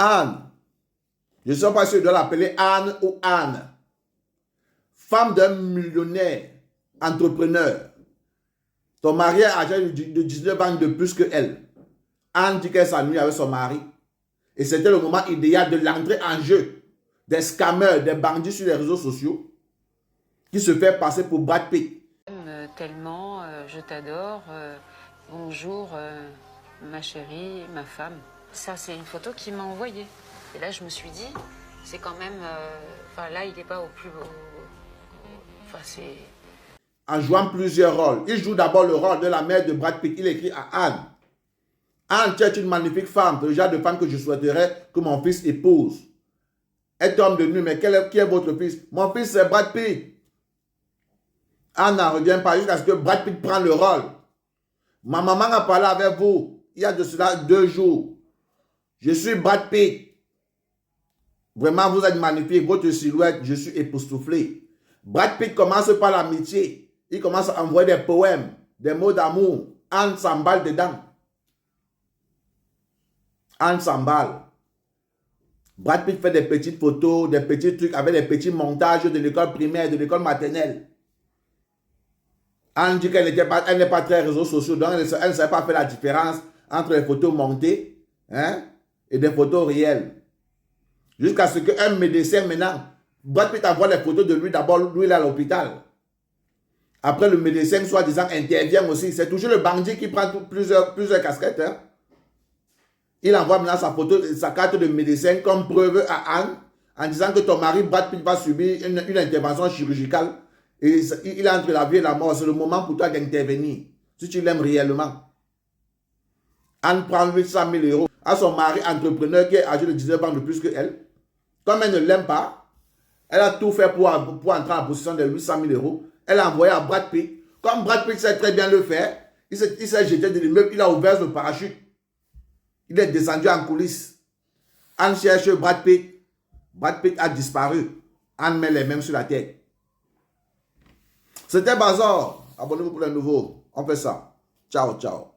Anne, je ne sais pas si je dois l'appeler Anne ou Anne, femme d'un millionnaire, entrepreneur. Ton mari est âgé de 19 ans de plus que elle. Anne dit qu'elle s'ennuie avec son mari. Et c'était le moment idéal de l'entrée en jeu des scammers, des bandits sur les réseaux sociaux qui se fait passer pour Brad Pitt. Tellement, je t'adore, bonjour ma chérie, ma femme. Ça c'est une photo qu'il m'a envoyée. Et là je me suis dit, c'est quand même, enfin là il n'est pas au plus beau, enfin c'est... En jouant plusieurs rôles. Il joue d'abord le rôle de la mère de Brad Pitt. Il écrit à Anne. Anne, tu es une magnifique femme, le genre de femme que je souhaiterais que mon fils épouse. Elle tombe de nu, mais qui est votre fils? Mon fils, c'est Brad Pitt. Anne n'en revient pas jusqu'à ce que Brad Pitt prenne le rôle. Ma maman a parlé avec vous il y a de cela 2 jours. Je suis Brad Pitt. Vraiment, vous êtes magnifique. Votre silhouette, je suis époustouflé. Brad Pitt commence par l'amitié. Il commence à envoyer des poèmes, des mots d'amour. Anne s'emballe dedans. Anne s'emballe. Brad Pitt fait des petites photos, des petits trucs avec des petits montages de l'école primaire, de l'école maternelle. Anne dit qu'elle n'est pas très réseaux sociaux, donc elle ne savait pas faire la différence entre les photos montées et des photos réelles. Jusqu'à ce qu'un médecin maintenant, Brad Pitt envoie les photos de lui, d'abord lui il est à l'hôpital. Après le médecin soi-disant intervient aussi. C'est toujours le bandit qui prend plusieurs casquettes. Il envoie maintenant sa photo, sa carte de médecin comme preuve à Anne en disant que ton mari Brad Pitt va subir une intervention chirurgicale. Et il est entre la vie et la mort. C'est le moment pour toi d'intervenir. Si tu l'aimes réellement. Anne prend 800 000 euros à son mari entrepreneur qui est âgé de 19 ans de plus qu'elle. Comme elle ne l'aime pas, elle a tout fait pour entrer en possession de 800 000 euros. Elle a envoyé à Brad Pitt. Comme Brad Pitt sait très bien le faire, il s'est jeté de l'immeuble, il a ouvert le parachute. Il est descendu en coulisses. Anne cherche Brad Pitt. Brad Pitt a disparu. Anne met les mains sur la tête. C'était Bazar. Abonnez-vous pour les nouveaux. On fait ça. Ciao, ciao.